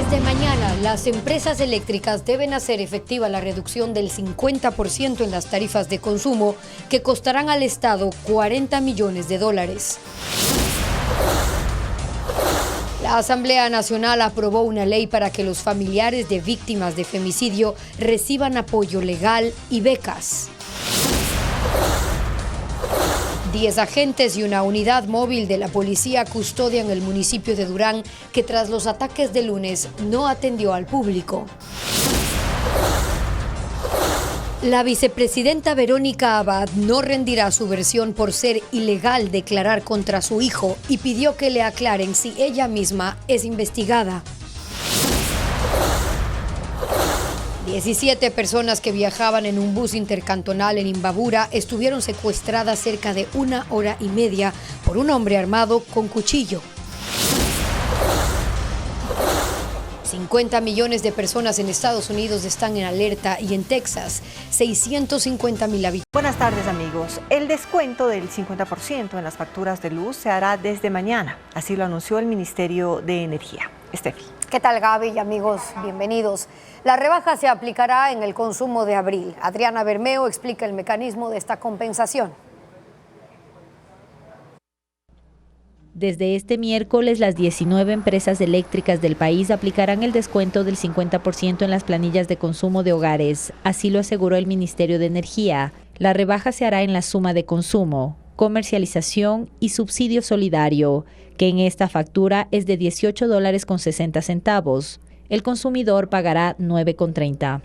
Desde mañana, las empresas eléctricas deben hacer efectiva la reducción del 50% en las tarifas de consumo que costarán al Estado 40 millones de dólares. La Asamblea Nacional aprobó una ley para que los familiares de víctimas de femicidio reciban apoyo legal y becas. 10 agentes y una unidad móvil de la policía custodian el municipio de Durán, que tras los ataques de lunes no atendió al público. La vicepresidenta Verónica Abad no rendirá su versión por ser ilegal declarar contra su hijo y pidió que le aclaren si ella misma es investigada. 17 personas que viajaban en un bus intercantonal en Imbabura estuvieron secuestradas cerca de 1 hora y media por un hombre armado con cuchillo. 50 millones de personas en Estados Unidos están en alerta y en Texas 650,000 habitantes. Buenas tardes, amigos. El descuento del 50% en las facturas de luz se hará desde mañana. Así lo anunció el Ministerio de Energía. Estefi. ¿Qué tal, Gaby y amigos? Bienvenidos. La rebaja se aplicará en el consumo de abril. Adriana Bermeo explica el mecanismo de esta compensación. Desde este miércoles, las 19 empresas eléctricas del país aplicarán el descuento del 50% en las planillas de consumo de hogares. Así lo aseguró el Ministerio de Energía. La rebaja se hará en la suma de consumo, comercialización y subsidio solidario, que en esta factura es de $18.60. El consumidor pagará $9.30.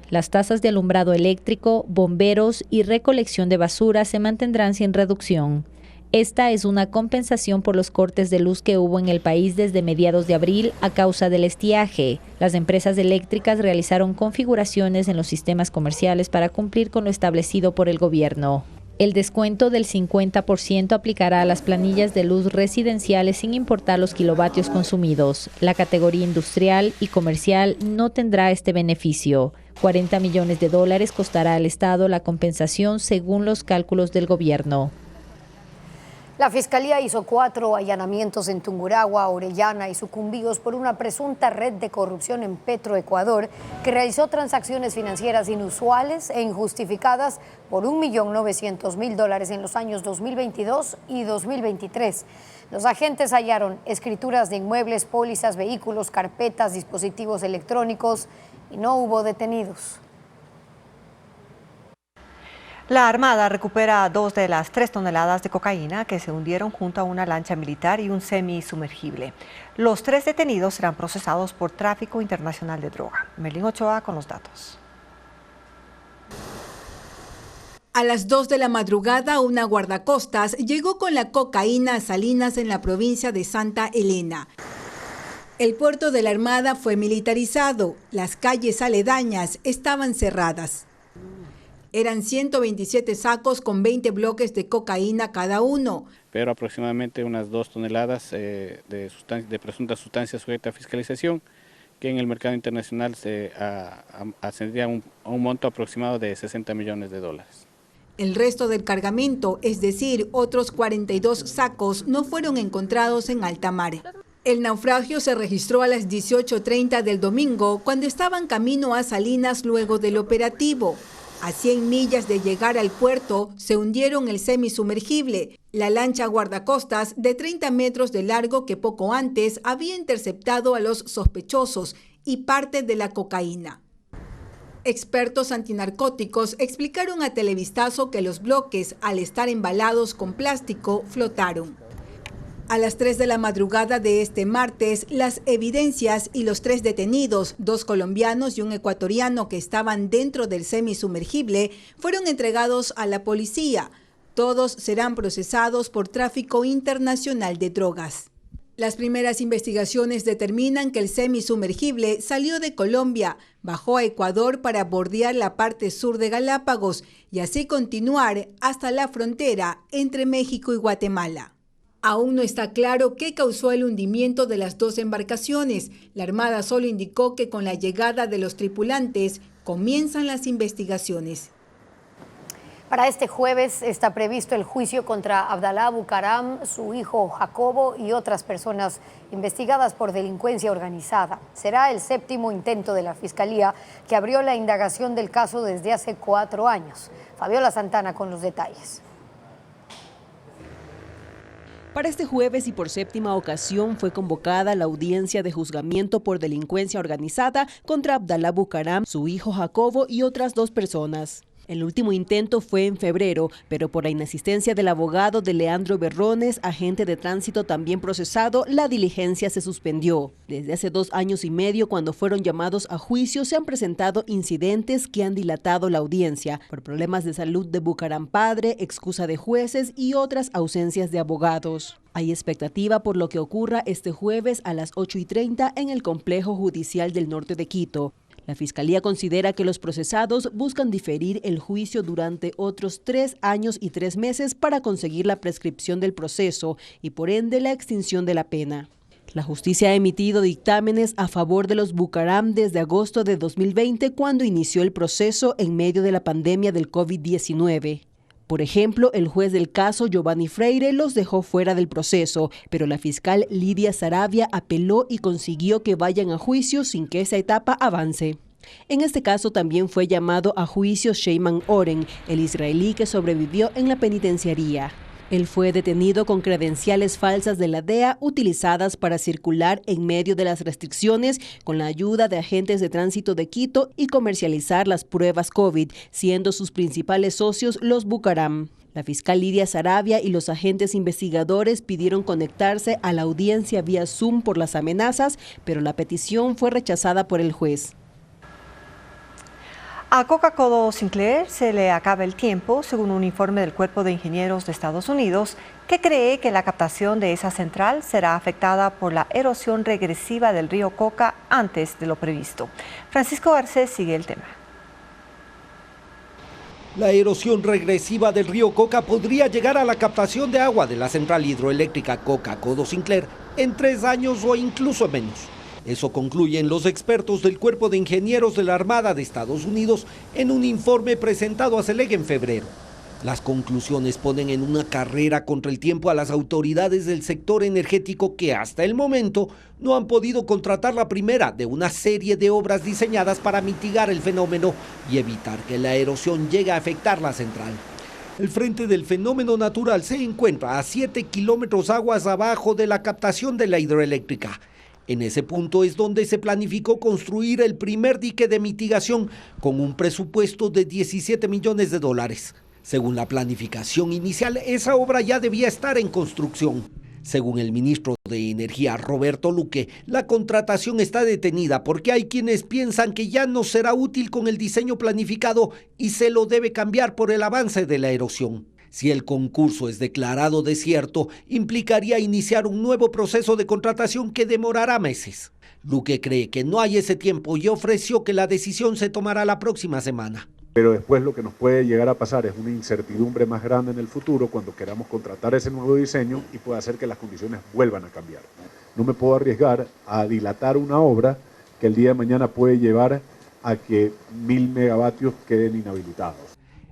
Las tasas de alumbrado eléctrico, bomberos y recolección de basura se mantendrán sin reducción. Esta es una compensación por los cortes de luz que hubo en el país desde mediados de abril a causa del estiaje. Las empresas eléctricas realizaron configuraciones en los sistemas comerciales para cumplir con lo establecido por el gobierno. El descuento del 50% aplicará a las planillas de luz residenciales sin importar los kilovatios consumidos. La categoría industrial y comercial no tendrá este beneficio. $40 millones costará al Estado la compensación según los cálculos del gobierno. La Fiscalía hizo 4 allanamientos en Tungurahua, Orellana y Sucumbíos por una presunta red de corrupción en Petroecuador que realizó transacciones financieras inusuales e injustificadas por $1.900.000 en los años 2022 y 2023. Los agentes hallaron escrituras de inmuebles, pólizas, vehículos, carpetas, dispositivos electrónicos y no hubo detenidos. La Armada recupera 2 de las 3 toneladas de cocaína que se hundieron junto a una lancha militar y un semisumergible. Los 3 detenidos serán procesados por tráfico internacional de droga. Merlin Ochoa con los datos. A las 2 de la madrugada, una guardacostas llegó con la cocaína a Salinas en la provincia de Santa Elena. El puerto de la Armada fue militarizado. Las calles aledañas estaban cerradas. Eran 127 sacos con 20 bloques de cocaína cada uno. Pero aproximadamente unas 2 toneladas de presuntas sustancias sujetas a fiscalización, que en el mercado internacional se ascendía a un monto aproximado de $60 millones. El resto del cargamento, es decir, otros 42 sacos, no fueron encontrados en alta mar. El naufragio se registró a las 18:30 del domingo, cuando estaban camino a Salinas luego del operativo. A 100 millas de llegar al puerto, se hundieron el semisumergible, la lancha guardacostas de 30 metros de largo que poco antes había interceptado a los sospechosos y parte de la cocaína. Expertos antinarcóticos explicaron a Televistazo que los bloques, al estar embalados con plástico, flotaron. A las 3 de la madrugada de este martes, las evidencias y los 3 detenidos, 2 colombianos y un ecuatoriano que estaban dentro del semisumergible, fueron entregados a la policía. Todos serán procesados por tráfico internacional de drogas. Las primeras investigaciones determinan que el semisumergible salió de Colombia, bajó a Ecuador para bordear la parte sur de Galápagos y así continuar hasta la frontera entre México y Guatemala. Aún no está claro qué causó el hundimiento de las 2 embarcaciones. La Armada solo indicó que con la llegada de los tripulantes comienzan las investigaciones. Para este jueves está previsto el juicio contra Abdalá Bucaram, su hijo Jacobo y otras personas investigadas por delincuencia organizada. Será el 7º intento de la Fiscalía que abrió la indagación del caso desde hace 4 años. Fabiola Santana con los detalles. Para este jueves y por 7ª ocasión fue convocada la audiencia de juzgamiento por delincuencia organizada contra Abdalá Bucaram, su hijo Jacobo y otras 2 personas. El último intento fue en febrero, pero por la inasistencia del abogado de Leandro Berrones, agente de tránsito también procesado, la diligencia se suspendió. Desde hace 2 años y medio, cuando fueron llamados a juicio, se han presentado incidentes que han dilatado la audiencia por problemas de salud de Bucaram padre, excusa de jueces y otras ausencias de abogados. Hay expectativa por lo que ocurra este jueves a las 8:30 en el Complejo Judicial del Norte de Quito. La Fiscalía considera que los procesados buscan diferir el juicio durante otros 3 años y 3 meses para conseguir la prescripción del proceso y por ende la extinción de la pena. La justicia ha emitido dictámenes a favor de los Bucaram desde agosto de 2020, cuando inició el proceso en medio de la pandemia del COVID-19. Por ejemplo, el juez del caso, Giovanni Freire, los dejó fuera del proceso, pero la fiscal Lidia Saravia apeló y consiguió que vayan a juicio sin que esa etapa avance. En este caso también fue llamado a juicio Sheyman Oren, el israelí que sobrevivió en la penitenciaría. Él fue detenido con credenciales falsas de la DEA utilizadas para circular en medio de las restricciones con la ayuda de agentes de tránsito de Quito y comercializar las pruebas COVID, siendo sus principales socios los Bucaram. La fiscal Lidia Saravia y los agentes investigadores pidieron conectarse a la audiencia vía Zoom por las amenazas, pero la petición fue rechazada por el juez. A Coca-Cola Sinclair se le acaba el tiempo, según un informe del Cuerpo de Ingenieros de Estados Unidos, que cree que la captación de esa central será afectada por la erosión regresiva del río Coca antes de lo previsto. Francisco Garcés sigue el tema. La erosión regresiva del río Coca podría llegar a la captación de agua de la central hidroeléctrica Coca-Cola Sinclair en 3 años o incluso menos. Eso concluyen los expertos del Cuerpo de Ingenieros de la Armada de Estados Unidos en un informe presentado a CELEG en febrero. Las conclusiones ponen en una carrera contra el tiempo a las autoridades del sector energético que hasta el momento no han podido contratar la primera de una serie de obras diseñadas para mitigar el fenómeno y evitar que la erosión llegue a afectar la central. El frente del fenómeno natural se encuentra a 7 kilómetros aguas abajo de la captación de la hidroeléctrica. En ese punto es donde se planificó construir el primer dique de mitigación con un presupuesto de $17 millones. Según la planificación inicial, esa obra ya debía estar en construcción. Según el ministro de Energía, Roberto Luque, la contratación está detenida porque hay quienes piensan que ya no será útil con el diseño planificado y se lo debe cambiar por el avance de la erosión. Si el concurso es declarado desierto, implicaría iniciar un nuevo proceso de contratación que demorará meses. Luque cree que no hay ese tiempo y ofreció que la decisión se tomará la próxima semana. Pero después lo que nos puede llegar a pasar es una incertidumbre más grande en el futuro cuando queramos contratar ese nuevo diseño y puede hacer que las condiciones vuelvan a cambiar. No me puedo arriesgar a dilatar una obra que el día de mañana puede llevar a que 1000 megavatios queden inhabilitados.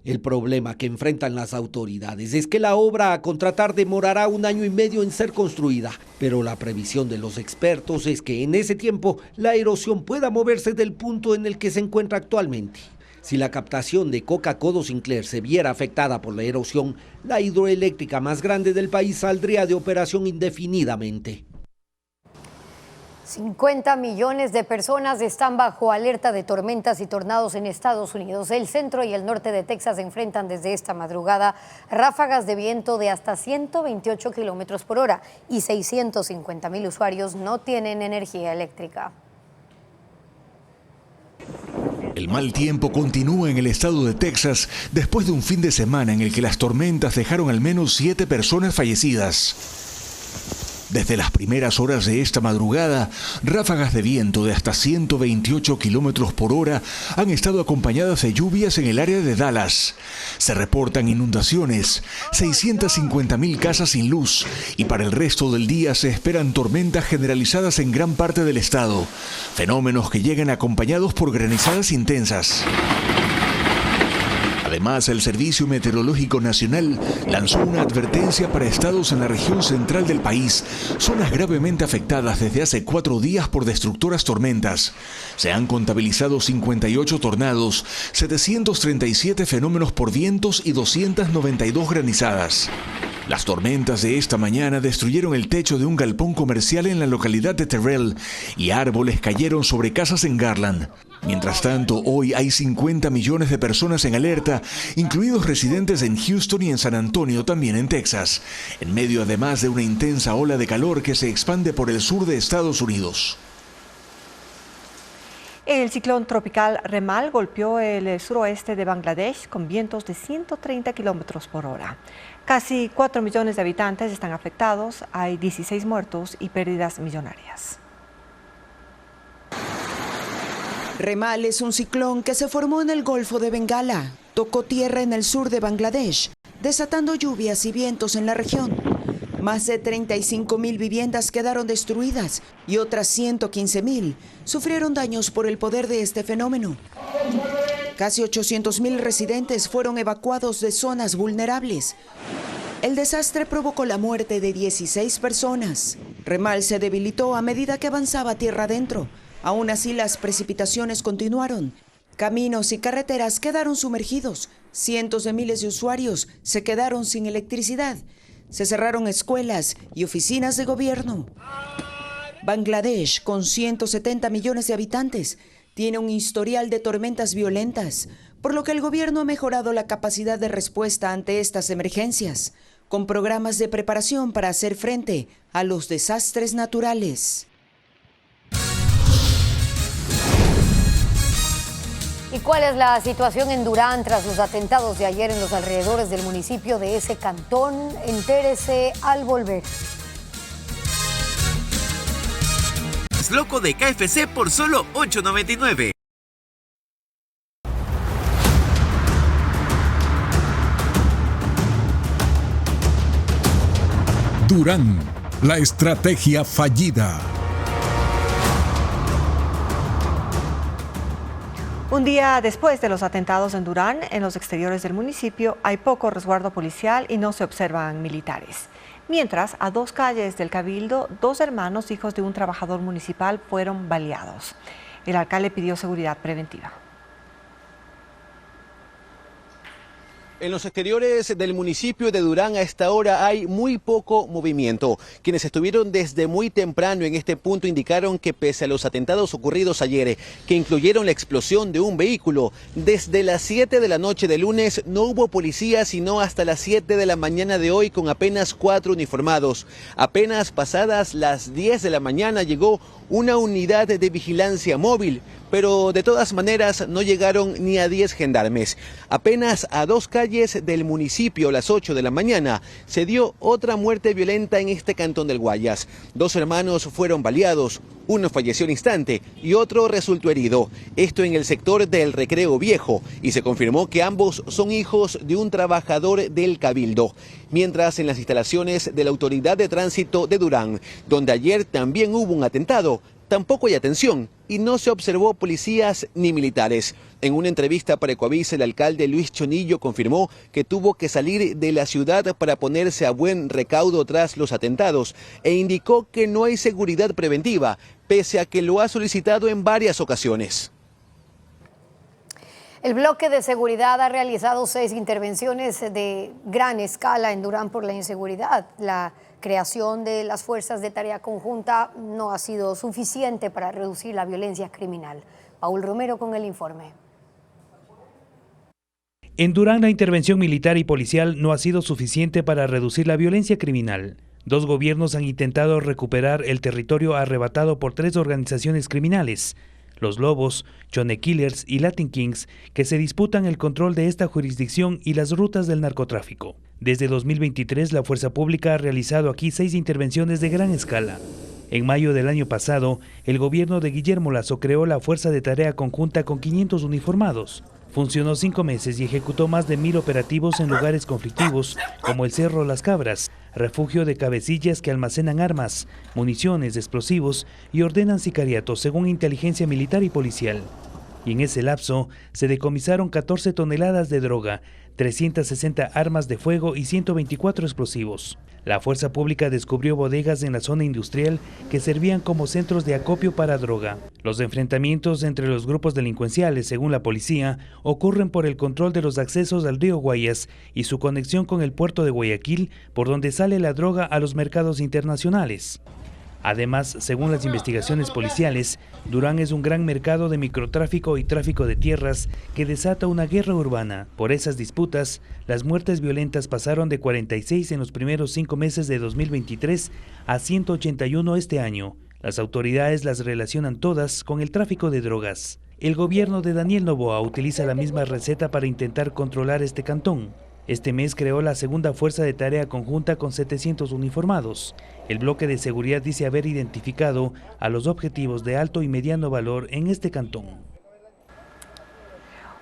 El problema que enfrentan las autoridades es que la obra a contratar demorará 1 año y medio en ser construida, pero la previsión de los expertos es que en ese tiempo la erosión pueda moverse del punto en el que se encuentra actualmente. Si la captación de Coca-Cola Sinclair se viera afectada por la erosión, la hidroeléctrica más grande del país saldría de operación indefinidamente. 50 millones de personas están bajo alerta de tormentas y tornados en Estados Unidos. El centro y el norte de Texas enfrentan desde esta madrugada ráfagas de viento de hasta 128 kilómetros por hora y 650,000 usuarios no tienen energía eléctrica. El mal tiempo continúa en el estado de Texas después de un fin de semana en el que las tormentas dejaron al menos 7 personas fallecidas. Desde las primeras horas de esta madrugada, ráfagas de viento de hasta 128 kilómetros por hora han estado acompañadas de lluvias en el área de Dallas. Se reportan inundaciones, 650,000 casas sin luz y para el resto del día se esperan tormentas generalizadas en gran parte del estado. Fenómenos que llegan acompañados por granizadas intensas. Además, el Servicio Meteorológico Nacional lanzó una advertencia para estados en la región central del país, zonas gravemente afectadas desde hace 4 días por destructoras tormentas. Se han contabilizado 58 tornados, 737 fenómenos por vientos y 292 granizadas. Las tormentas de esta mañana destruyeron el techo de un galpón comercial en la localidad de Terrell y árboles cayeron sobre casas en Garland. Mientras tanto, hoy hay 50 millones de personas en alerta, incluidos residentes en Houston y en San Antonio, también en Texas, en medio además de una intensa ola de calor que se expande por el sur de Estados Unidos. El ciclón tropical Remal golpeó el suroeste de Bangladesh con vientos de 130 kilómetros por hora. Casi 4 millones de habitantes están afectados, hay 16 muertos y pérdidas millonarias. Remal es un ciclón que se formó en el Golfo de Bengala. Tocó tierra en el sur de Bangladesh, desatando lluvias y vientos en la región. Más de 35.000 viviendas quedaron destruidas y otras 115.000 sufrieron daños por el poder de este fenómeno. Casi 800.000 residentes fueron evacuados de zonas vulnerables. El desastre provocó la muerte de 16 personas. Remal se debilitó a medida que avanzaba tierra adentro. Aún así, las precipitaciones continuaron. Caminos y carreteras quedaron sumergidos. Cientos de miles de usuarios se quedaron sin electricidad. Se cerraron escuelas y oficinas de gobierno. Bangladesh, con 170 millones de habitantes, tiene un historial de tormentas violentas, por lo que el gobierno ha mejorado la capacidad de respuesta ante estas emergencias, con programas de preparación para hacer frente a los desastres naturales. ¿Y cuál es la situación en Durán tras los atentados de ayer en los alrededores del municipio de ese cantón? Entérese al volver. Es loco de KFC por solo $8.99. Durán, la estrategia fallida. Un día después de los atentados en Durán, en los exteriores del municipio hay poco resguardo policial y no se observan militares. Mientras, a 2 calles del Cabildo, 2 hermanos hijos de un trabajador municipal fueron baleados. El alcalde pidió seguridad preventiva. En los exteriores del municipio de Durán a esta hora hay muy poco movimiento. Quienes estuvieron desde muy temprano en este punto indicaron que pese a los atentados ocurridos ayer, que incluyeron la explosión de un vehículo, desde las 7 de la noche de lunes no hubo policía sino hasta las 7 de la mañana de hoy con apenas 4 uniformados. Apenas pasadas las 10 de la mañana llegó una unidad de vigilancia móvil, pero de todas maneras no llegaron ni a 10 gendarmes. Apenas a 2 calles del municipio, a las 8 de la mañana, se dio otra muerte violenta en este cantón del Guayas. 2 hermanos fueron baleados, uno falleció al instante y otro resultó herido. Esto en el sector del Recreo Viejo, y se confirmó que ambos son hijos de un trabajador del Cabildo. Mientras en las instalaciones de la Autoridad de Tránsito de Durán, donde ayer también hubo un atentado, tampoco hay atención y no se observó policías ni militares. En una entrevista para Ecoavisa, el alcalde Luis Chonillo confirmó que tuvo que salir de la ciudad para ponerse a buen recaudo tras los atentados e indicó que no hay seguridad preventiva, pese a que lo ha solicitado en varias ocasiones. El bloque de seguridad ha realizado 6 intervenciones de gran escala en Durán por la inseguridad. La creación de las fuerzas de tarea conjunta no ha sido suficiente para reducir la violencia criminal. Paul Romero con el informe. En Durán, la intervención militar y policial no ha sido suficiente para reducir la violencia criminal. 2 gobiernos han intentado recuperar el territorio arrebatado por 3 organizaciones criminales, Los Lobos, Chone Killers y Latin Kings, que se disputan el control de esta jurisdicción y las rutas del narcotráfico. Desde 2023, la Fuerza Pública ha realizado aquí 6 intervenciones de gran escala. En mayo del año pasado, el gobierno de Guillermo Lasso creó la Fuerza de Tarea Conjunta con 500 uniformados. Funcionó 5 meses y ejecutó más de 1000 operativos en lugares conflictivos, como el Cerro Las Cabras, refugio de cabecillas que almacenan armas, municiones, explosivos y ordenan sicariatos según inteligencia militar y policial. y en ese lapso se decomisaron 14 toneladas de droga, 360 armas de fuego y 124 explosivos. La fuerza pública descubrió bodegas en la zona industrial que servían como centros de acopio para droga. Los enfrentamientos entre los grupos delincuenciales, según la policía, ocurren por el control de los accesos al río Guayas y su conexión con el puerto de Guayaquil, por donde sale la droga a los mercados internacionales. Además, según las investigaciones policiales, Durán es un gran mercado de microtráfico y tráfico de tierras que desata una guerra urbana. Por esas disputas, las muertes violentas pasaron de 46 en los primeros 5 meses de 2023 a 181 este año. Las autoridades las relacionan todas con el tráfico de drogas. El gobierno de Daniel Noboa utiliza la misma receta para intentar controlar este cantón. Este mes creó la segunda fuerza de tarea conjunta con 700 uniformados. El bloque de seguridad dice haber identificado a los objetivos de alto y mediano valor en este cantón.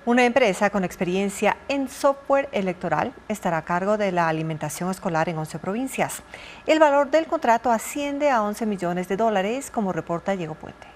Una empresa con experiencia en software electoral estará a cargo de la alimentación escolar en 11 provincias. El valor del contrato asciende a $11 millones, como reporta Diego Puente.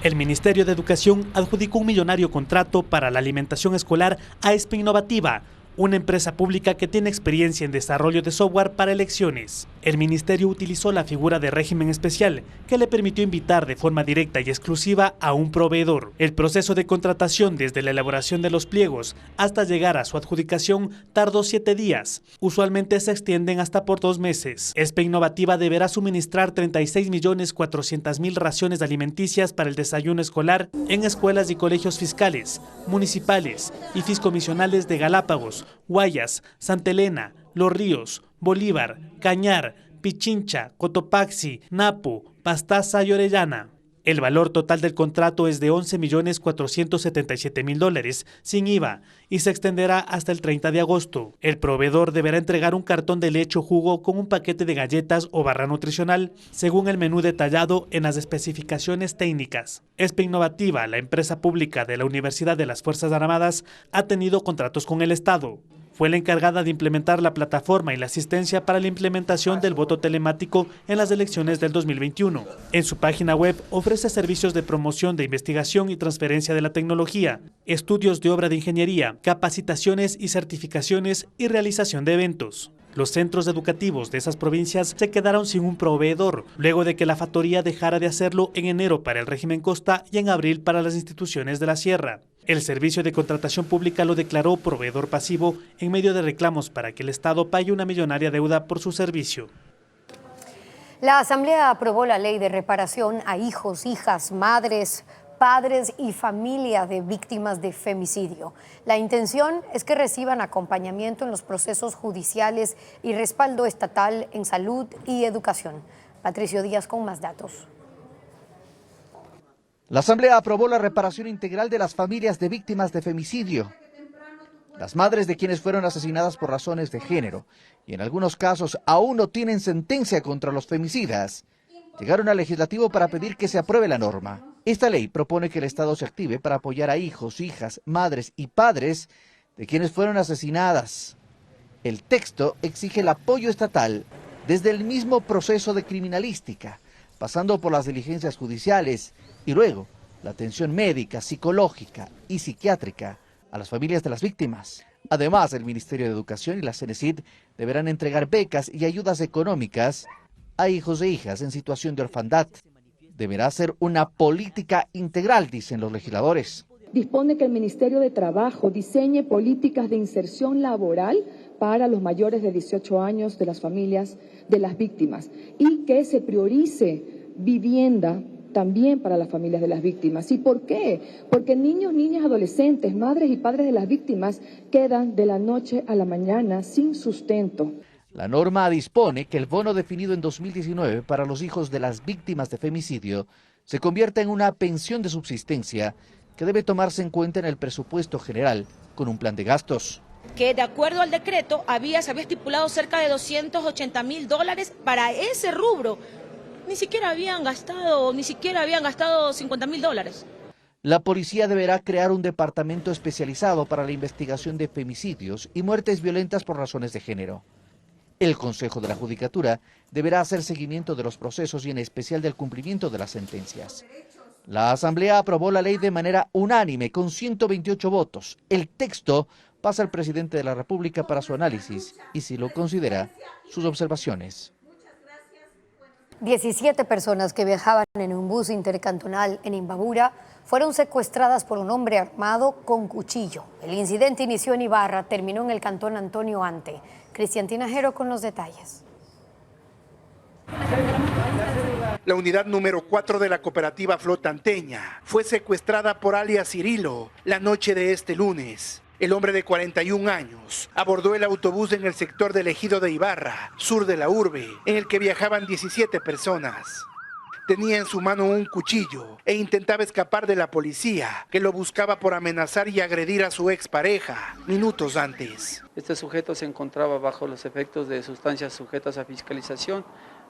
El Ministerio de Educación adjudicó un millonario contrato para la alimentación escolar a ESPE Innovativa, una empresa pública que tiene experiencia en desarrollo de software para elecciones. El ministerio utilizó la figura de régimen especial, que le permitió invitar de forma directa y exclusiva a un proveedor. El proceso de contratación desde la elaboración de los pliegos hasta llegar a su adjudicación tardó 7 días. Usualmente se extienden hasta por 2 meses. ESPE Innovativa deberá suministrar 36.400.000 raciones alimenticias para el desayuno escolar en escuelas y colegios fiscales, municipales y fiscomisionales de Galápagos, Guayas, Santa Elena, Los Ríos, Bolívar, Cañar, Pichincha, Cotopaxi, Napo, Pastaza y Orellana. El valor total del contrato es de $11.477.000 sin IVA y se extenderá hasta el 30 de agosto. El proveedor deberá entregar un cartón de leche o jugo con un paquete de galletas o barra nutricional, según el menú detallado en las especificaciones técnicas. ESPE Innovativa, la empresa pública de la Universidad de las Fuerzas Armadas, ha tenido contratos con el Estado. Fue la encargada de implementar la plataforma y la asistencia para la implementación del voto telemático en las elecciones del 2021. En su página web ofrece servicios de promoción de investigación y transferencia de la tecnología, estudios de obra de ingeniería, capacitaciones y certificaciones y realización de eventos. Los centros educativos de esas provincias se quedaron sin un proveedor, luego de que la factoría dejara de hacerlo en enero para el régimen Costa y en abril para las instituciones de la Sierra. El Servicio de Contratación Pública lo declaró proveedor pasivo en medio de reclamos para que el Estado pague una millonaria deuda por su servicio. La Asamblea aprobó la ley de reparación a hijos, hijas, madres, padres y familias de víctimas de femicidio. La intención es que reciban acompañamiento en los procesos judiciales y respaldo estatal en salud y educación. Patricio Díaz con más datos. La Asamblea aprobó la reparación integral de las familias de víctimas de femicidio. Las madres de quienes fueron asesinadas por razones de género y en algunos casos aún no tienen sentencia contra los femicidas, llegaron al legislativo para pedir que se apruebe la norma. Esta ley propone que el Estado se active para apoyar a hijos, hijas, madres y padres de quienes fueron asesinadas. El texto exige el apoyo estatal desde el mismo proceso de criminalística, pasando por las diligencias judiciales y luego la atención médica, psicológica y psiquiátrica a las familias de las víctimas. Además, el Ministerio de Educación y la CENESID deberán entregar becas y ayudas económicas a hijos e hijas en situación de orfandad. Deberá ser una política integral, dicen los legisladores. Dispone que el Ministerio de Trabajo diseñe políticas de inserción laboral para los mayores de 18 años de las familias de las víctimas y que se priorice vivienda también para las familias de las víctimas. ¿Y por qué? Porque niños, niñas, adolescentes, madres y padres de las víctimas quedan de la noche a la mañana sin sustento. La norma dispone que el bono definido en 2019 para los hijos de las víctimas de femicidio se convierta en una pensión de subsistencia que debe tomarse en cuenta en el presupuesto general con un plan de gastos. Que de acuerdo al decreto se había estipulado cerca de $280.000 para ese rubro. Ni siquiera habían gastado $50.000. La policía deberá crear un departamento especializado para la investigación de femicidios y muertes violentas por razones de género. El Consejo de la Judicatura deberá hacer seguimiento de los procesos y en especial del cumplimiento de las sentencias. La Asamblea aprobó la ley de manera unánime con 128 votos. El texto pasa al presidente de la República para su análisis y, si lo considera, sus observaciones. 17 personas que viajaban en un bus intercantonal en Imbabura fueron secuestradas por un hombre armado con cuchillo. El incidente inició en Ibarra, terminó en el cantón Antonio Ante. Cristian Tinajero con los detalles. La unidad número 4 de la cooperativa Flota Anteña fue secuestrada por alias Cirilo la noche de este lunes. El hombre de 41 años abordó el autobús en el sector del ejido de Ibarra, sur de la urbe, en el que viajaban 17 personas. Tenía en su mano un cuchillo e intentaba escapar de la policía, que lo buscaba por amenazar y agredir a su expareja minutos antes. Este sujeto se encontraba bajo los efectos de sustancias sujetas a fiscalización,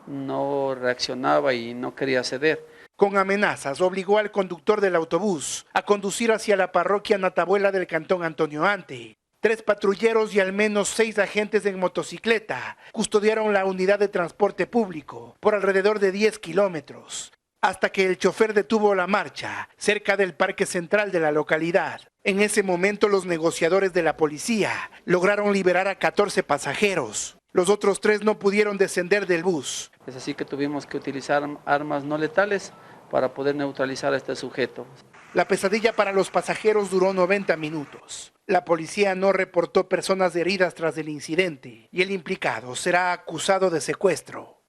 no reaccionaba y no quería ceder. Con amenazas obligó al conductor del autobús a conducir hacia la parroquia Natabuela del cantón Antonio Ante. 3 patrulleros y al menos 6 agentes en motocicleta custodiaron la unidad de transporte público por alrededor de 10 kilómetros, hasta que el chofer detuvo la marcha cerca del parque central de la localidad. En ese momento los negociadores de la policía lograron liberar a 14 pasajeros. Los otros 3 no pudieron descender del bus. Es así que tuvimos que utilizar armas no letales para poder neutralizar a este sujeto. La pesadilla para los pasajeros duró 90 minutos. La policía no reportó personas heridas tras el incidente y el implicado será acusado de secuestro.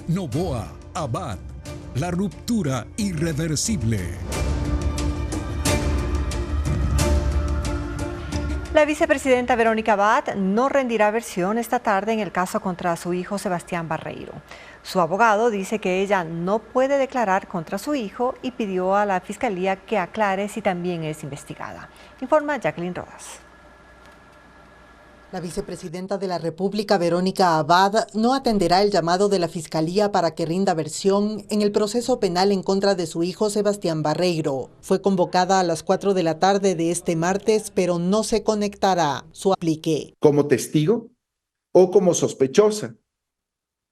Noboa, Abad, la ruptura irreversible. La vicepresidenta Verónica Abad no rendirá versión esta tarde en el caso contra su hijo Sebastián Barreiro. Su abogado dice que ella no puede declarar contra su hijo y pidió a la Fiscalía que aclare si también es investigada. Informa Jacqueline Rodas. La vicepresidenta de la República, Verónica Abad, no atenderá el llamado de la Fiscalía para que rinda versión en el proceso penal en contra de su hijo Sebastián Barreiro. Fue convocada a las 4 de la tarde de este martes, pero no se conectará. Su aplique. ¿Como testigo o como sospechosa?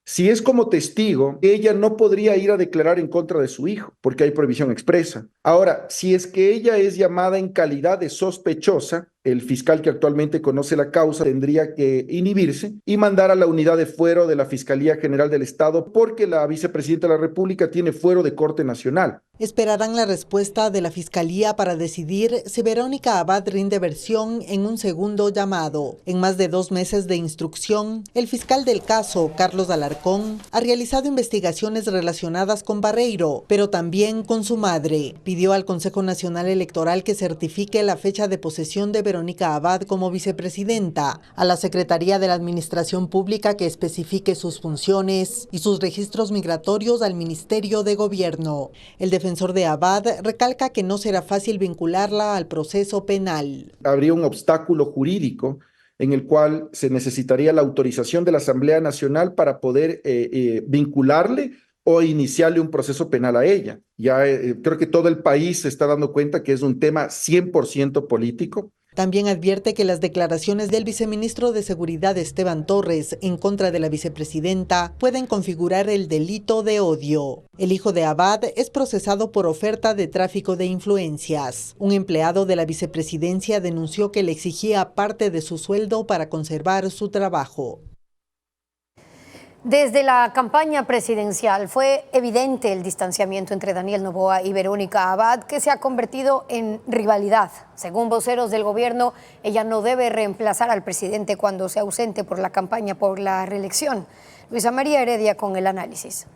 Si es como testigo, ella no podría ir a declarar en contra de su hijo, porque hay prohibición expresa. Ahora, si es que ella es llamada en calidad de sospechosa, el fiscal que actualmente conoce la causa tendría que inhibirse y mandar a la unidad de fuero de la Fiscalía General del Estado, porque la vicepresidenta de la República tiene fuero de Corte Nacional. Esperarán la respuesta de la Fiscalía para decidir si Verónica Abad rinde versión en un segundo llamado. En más de 2 meses de instrucción, el fiscal del caso, Carlos Alarcón, ha realizado investigaciones relacionadas con Barreiro, pero también con su madre. Pidió al Consejo Nacional Electoral que certifique la fecha de posesión de Verónica Abad como vicepresidenta, a la Secretaría de la Administración Pública que especifique sus funciones y sus registros migratorios al Ministerio de Gobierno. El defensor de Abad recalca que no será fácil vincularla al proceso penal. Habría un obstáculo jurídico en el cual se necesitaría la autorización de la Asamblea Nacional para poder vincularle o iniciarle un proceso penal a ella. Ya creo que todo el país se está dando cuenta que es un tema 100% político. También advierte que las declaraciones del viceministro de Seguridad Esteban Torres en contra de la vicepresidenta pueden configurar el delito de odio. El hijo de Abad es procesado por oferta de tráfico de influencias. Un empleado de la vicepresidencia denunció que le exigía parte de su sueldo para conservar su trabajo. Desde la campaña presidencial fue evidente el distanciamiento entre Daniel Noboa y Verónica Abad, que se ha convertido en rivalidad. Según voceros del gobierno, ella no debe reemplazar al presidente cuando sea ausente por la campaña por la reelección. Luisa María Heredia con el análisis.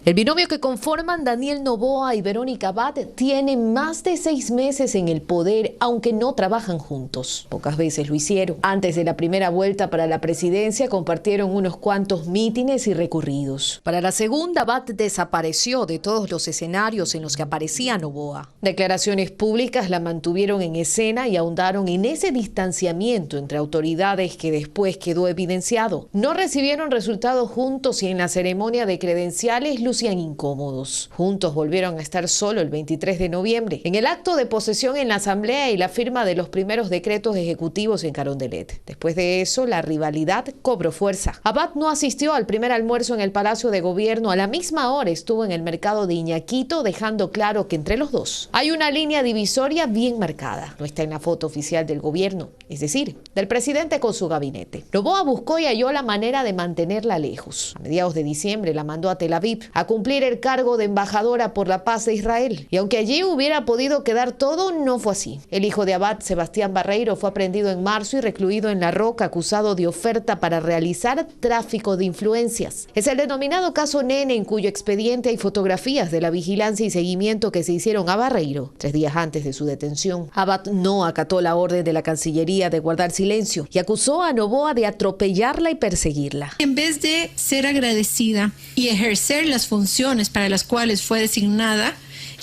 El binomio que conforman Daniel Noboa y Verónica Abad tiene más de 6 meses en el poder, aunque no trabajan juntos. Pocas veces lo hicieron. Antes de la primera vuelta para la presidencia compartieron unos cuantos mítines y recorridos. Para la segunda, Abad desapareció de todos los escenarios en los que aparecía Noboa. Declaraciones públicas la mantuvieron en escena y ahondaron en ese distanciamiento entre autoridades que después quedó evidenciado. No recibieron resultados juntos y en la ceremonia de credenciales lucían incómodos. Juntos volvieron a estar solo el 23 de noviembre, en el acto de posesión en la Asamblea y la firma de los primeros decretos ejecutivos en Carondelet. Después de eso, la rivalidad cobró fuerza. Abad no asistió al primer almuerzo en el Palacio de Gobierno. A la misma hora estuvo en el mercado de Iñaquito, dejando claro que entre los dos hay una línea divisoria bien marcada. No está en la foto oficial del gobierno, es decir, del presidente con su gabinete. Noboa buscó y halló la manera de mantenerla lejos. A mediados de diciembre la mandó a Tel Aviv a cumplir el cargo de embajadora por la paz de Israel. Y aunque allí hubiera podido quedar todo, no fue así. El hijo de Abad, Sebastián Barreiro, fue aprehendido en marzo y recluido en La Roca, acusado de oferta para realizar tráfico de influencias. Es el denominado caso Nene, en cuyo expediente hay fotografías de la vigilancia y seguimiento que se hicieron a Barreiro 3 días antes de su detención. Abad no acató la orden de la Cancillería de guardar silencio y acusó a Noboa de atropellarla y perseguirla. En vez de ser agradecida y ejercer las funciones para las cuales fue designada,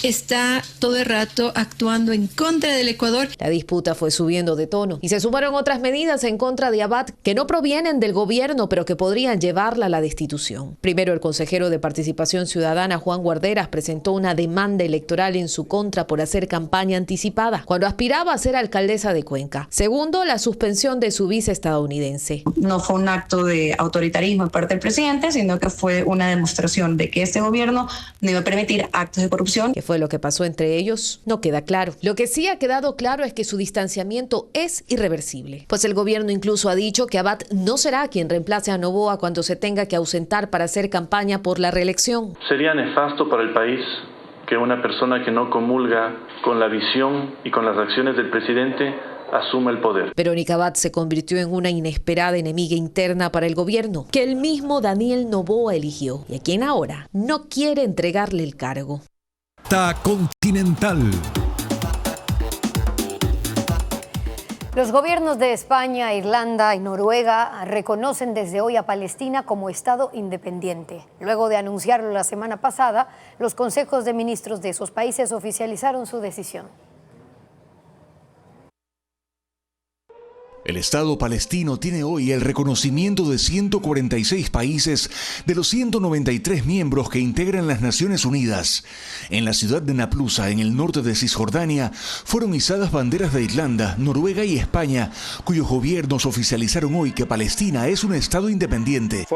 está todo el rato actuando en contra del Ecuador. La disputa fue subiendo de tono y se sumaron otras medidas en contra de Abad que no provienen del gobierno, pero que podrían llevarla a la destitución. Primero, el consejero de Participación Ciudadana, Juan Guarderas, presentó una demanda electoral en su contra por hacer campaña anticipada cuando aspiraba a ser alcaldesa de Cuenca. Segundo, la suspensión de su vice estadounidense. No fue un acto de autoritarismo de parte del presidente, sino que fue una demostración de que este gobierno no iba a permitir actos de corrupción. ¿Qué fue lo que pasó entre ellos? No queda claro. Lo que sí ha quedado claro es que su distanciamiento es irreversible, pues el gobierno incluso ha dicho que Abad no será quien reemplace a Noboa cuando se tenga que ausentar para hacer campaña por la reelección. Sería nefasto para el país que una persona que no comulga con la visión y con las acciones del presidente asuma el poder. Verónica Abad se convirtió en una inesperada enemiga interna para el gobierno, que el mismo Daniel Noboa eligió y a quien ahora no quiere entregarle el cargo. Continental. Los gobiernos de España, Irlanda y Noruega reconocen desde hoy a Palestina como Estado independiente. Luego de anunciarlo la semana pasada, los consejos de ministros de esos países oficializaron su decisión. El Estado palestino tiene hoy el reconocimiento de 146 países de los 193 miembros que integran las Naciones Unidas. En la ciudad de Naplusa, en el norte de Cisjordania, fueron izadas banderas de Irlanda, Noruega y España, cuyos gobiernos oficializaron hoy que Palestina es un Estado independiente.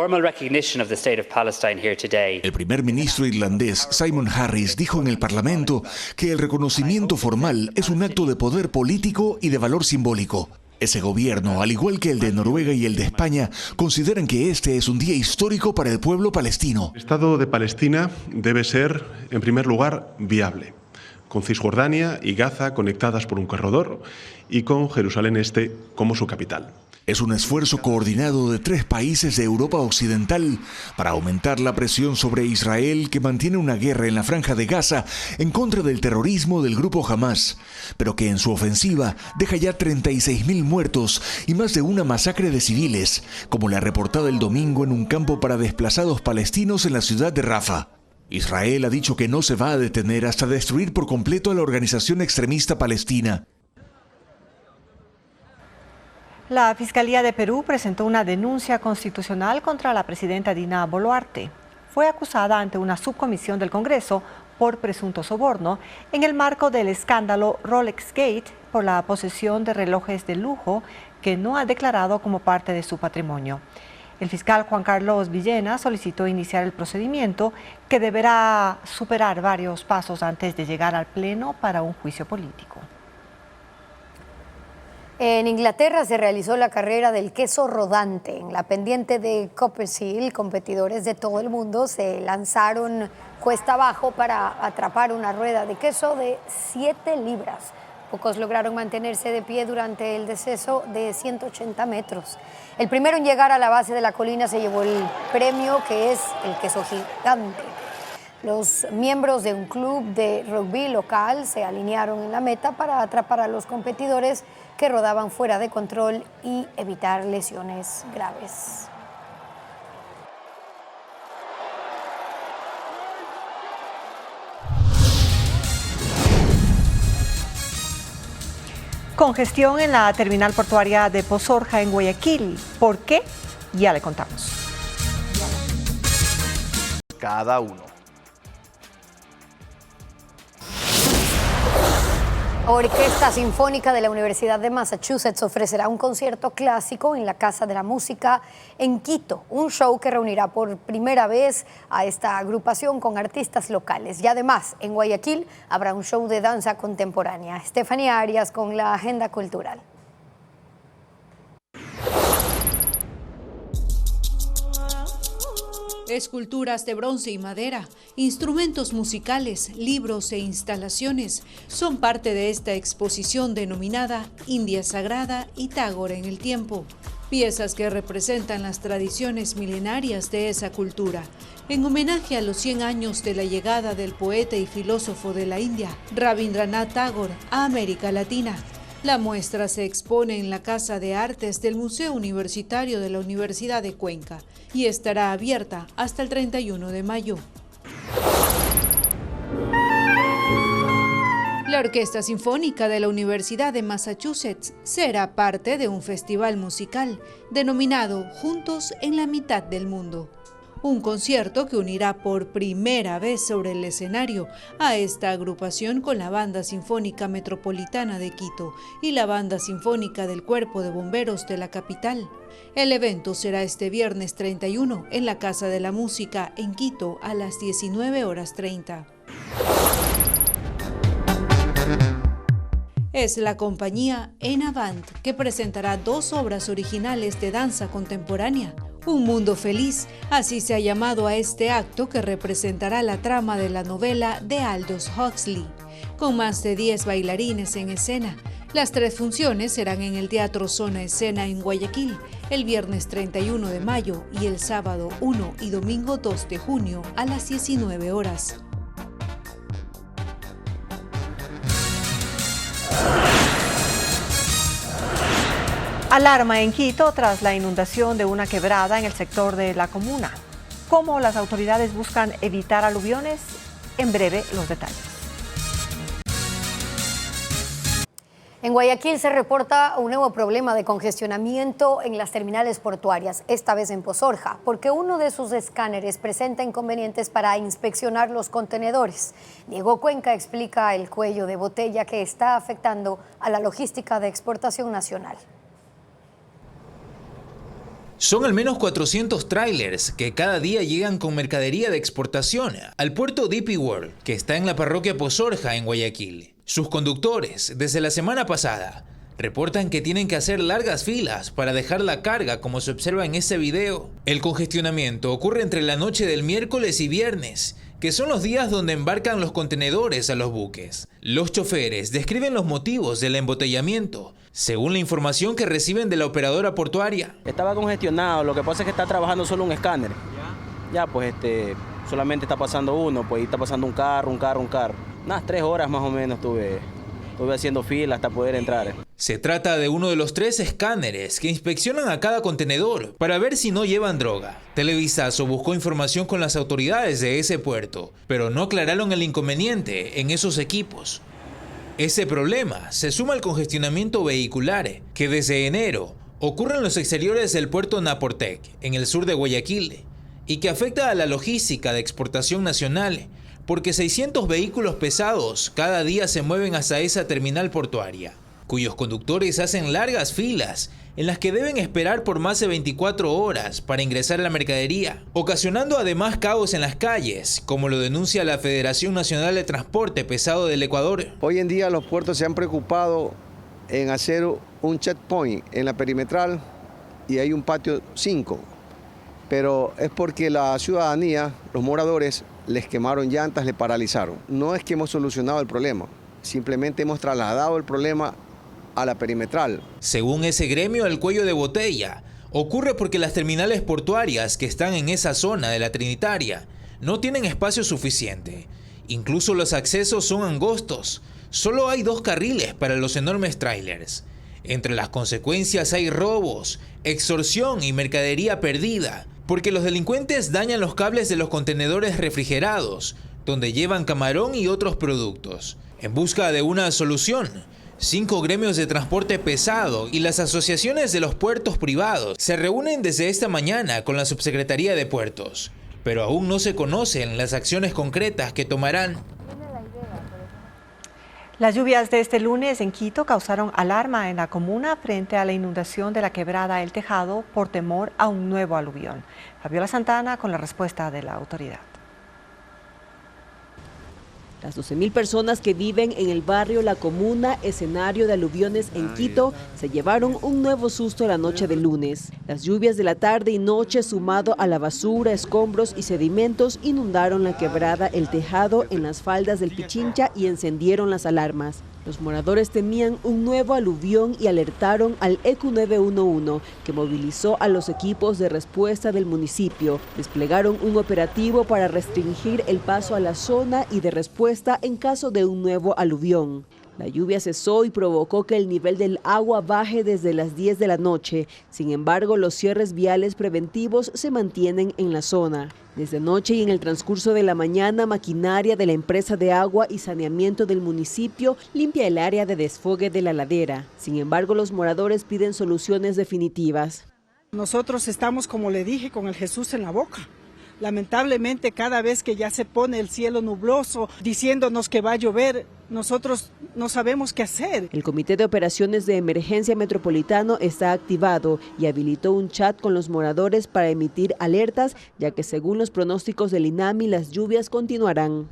El primer ministro irlandés, Simon Harris, dijo en el Parlamento que el reconocimiento formal es un acto de poder político y de valor simbólico. Ese gobierno, al igual que el de Noruega y el de España, consideran que este es un día histórico para el pueblo palestino. El Estado de Palestina debe ser, en primer lugar, viable, con Cisjordania y Gaza conectadas por un corredor y con Jerusalén Este como su capital. Es un esfuerzo coordinado de 3 países de Europa Occidental para aumentar la presión sobre Israel, que mantiene una guerra en la Franja de Gaza en contra del terrorismo del grupo Hamas, pero que en su ofensiva deja ya 36.000 muertos y más de una masacre de civiles, como la reportada el domingo en un campo para desplazados palestinos en la ciudad de Rafah. Israel ha dicho que no se va a detener hasta destruir por completo a la organización extremista palestina. La Fiscalía de Perú presentó una denuncia constitucional contra la presidenta Dina Boluarte. Fue acusada ante una subcomisión del Congreso por presunto soborno en el marco del escándalo Rolex Gate por la posesión de relojes de lujo que no ha declarado como parte de su patrimonio. El fiscal Juan Carlos Villena solicitó iniciar el procedimiento, que deberá superar varios pasos antes de llegar al Pleno para un juicio político. En Inglaterra se realizó la carrera del queso rodante. En la pendiente de Copperfield, competidores de todo el mundo se lanzaron cuesta abajo para atrapar una rueda de queso de 7 libras. Pocos lograron mantenerse de pie durante el descenso de 180 metros. El primero en llegar a la base de la colina se llevó el premio, que es el queso gigante. Los miembros de un club de rugby local se alinearon en la meta para atrapar a los competidores que rodaban fuera de control y evitar lesiones graves. Congestión en la terminal portuaria de Pozorja en Guayaquil. ¿Por qué? Ya le contamos. Cada uno. Orquesta Sinfónica de la Universidad de Massachusetts ofrecerá un concierto clásico en la Casa de la Música en Quito, un show que reunirá por primera vez a esta agrupación con artistas locales. Y además, en Guayaquil habrá un show de danza contemporánea. Estefanía Arias con la agenda cultural. Esculturas de bronce y madera, instrumentos musicales, libros e instalaciones son parte de esta exposición denominada India Sagrada y Tagore en el tiempo. Piezas que representan las tradiciones milenarias de esa cultura, en homenaje a los 100 años de la llegada del poeta y filósofo de la India, Rabindranath Tagore, a América Latina. La muestra se expone en la Casa de Artes del Museo Universitario de la Universidad de Cuenca y estará abierta hasta el 31 de mayo. La Orquesta Sinfónica de la Universidad de Massachusetts será parte de un festival musical denominado Juntos en la Mitad del Mundo. Un concierto que unirá por primera vez sobre el escenario a esta agrupación con la Banda Sinfónica Metropolitana de Quito y la Banda Sinfónica del Cuerpo de Bomberos de la capital. El evento será este viernes 31 en la Casa de la Música en Quito a las 19:30. Es la compañía Enavant que presentará 2 obras originales de danza contemporánea. Un mundo feliz, así se ha llamado a este acto que representará la trama de la novela de Aldous Huxley. Con más de 10 bailarines en escena, las 3 funciones serán en el Teatro Zona Escena en Guayaquil, el viernes 31 de mayo y el sábado 1 y domingo 2 de junio a las 19 horas. Alarma en Quito tras la inundación de una quebrada en el sector de la comuna. ¿Cómo las autoridades buscan evitar aluviones? En breve, los detalles. En Guayaquil se reporta un nuevo problema de congestionamiento en las terminales portuarias, esta vez en Pozorja, porque uno de sus escáneres presenta inconvenientes para inspeccionar los contenedores. Diego Cuenca explica el cuello de botella que está afectando a la logística de exportación nacional. Son al menos 400 tráilers que cada día llegan con mercadería de exportación al puerto DP World, que está en la parroquia Pozorja, en Guayaquil. Sus conductores, desde la semana pasada, reportan que tienen que hacer largas filas para dejar la carga, como se observa en este video. El congestionamiento ocurre entre la noche del miércoles y viernes, que son los días donde embarcan los contenedores a los buques. Los choferes describen los motivos del embotellamiento, según la información que reciben de la operadora portuaria. Estaba congestionado, lo que pasa es que está trabajando solo un escáner. Ya, pues solamente está pasando uno, pues ahí está pasando un carro. Unas 3 horas más o menos estuve haciendo fila hasta poder entrar. Se trata de uno de los 3 escáneres que inspeccionan a cada contenedor para ver si no llevan droga. Televisazo buscó información con las autoridades de ese puerto, pero no aclararon el inconveniente en esos equipos. Ese problema se suma al congestionamiento vehicular que desde enero ocurre en los exteriores del puerto Naportec, en el sur de Guayaquil, y que afecta a la logística de exportación nacional, porque 600 vehículos pesados cada día se mueven hasta esa terminal portuaria, cuyos conductores hacen largas filas en las que deben esperar por más de 24 horas para ingresar a la mercadería, ocasionando además caos en las calles, como lo denuncia la Federación Nacional de Transporte Pesado del Ecuador. Hoy en día los puertos se han preocupado en hacer un checkpoint en la perimetral y hay un patio 5, pero es porque la ciudadanía, los moradores, les quemaron llantas, les paralizaron. No es que hemos solucionado el problema, simplemente hemos trasladado el problema a la perimetral. Según ese gremio, el cuello de botella ocurre porque las terminales portuarias que están en esa zona de la Trinitaria no tienen espacio suficiente. Incluso los accesos son angostos. Solo hay 2 carriles para los enormes trailers. Entre las consecuencias hay robos, extorsión y mercadería perdida, porque los delincuentes dañan los cables de los contenedores refrigerados, donde llevan camarón y otros productos. En busca de una solución, 5 gremios de transporte pesado y las asociaciones de los puertos privados se reúnen desde esta mañana con la Subsecretaría de Puertos, pero aún no se conocen las acciones concretas que tomarán. Las lluvias de este lunes en Quito causaron alarma en la comuna frente a la inundación de la quebrada El Tejado por temor a un nuevo aluvión. Fabiola Santana con la respuesta de la autoridad. Las 12.000 personas que viven en el barrio La Comuna, escenario de aluviones en Quito, se llevaron un nuevo susto la noche del lunes. Las lluvias de la tarde y noche, sumado a la basura, escombros y sedimentos, inundaron la quebrada El Tejado en las faldas del Pichincha y encendieron las alarmas. Los moradores temían un nuevo aluvión y alertaron al EQ 911, que movilizó a los equipos de respuesta del municipio. Desplegaron un operativo para restringir el paso a la zona y de respuesta en caso de un nuevo aluvión. La lluvia cesó y provocó que el nivel del agua baje desde las 10 de la noche. Sin embargo, los cierres viales preventivos se mantienen en la zona. Desde anoche y en el transcurso de la mañana, maquinaria de la empresa de agua y saneamiento del municipio limpia el área de desfogue de la ladera. Sin embargo, los moradores piden soluciones definitivas. Nosotros estamos, como le dije, con el Jesús en la boca. Lamentablemente, cada vez que ya se pone el cielo nubloso, diciéndonos que va a llover, nosotros no sabemos qué hacer. El Comité de Operaciones de Emergencia Metropolitano está activado y habilitó un chat con los moradores para emitir alertas, ya que según los pronósticos del INAMI, las lluvias continuarán.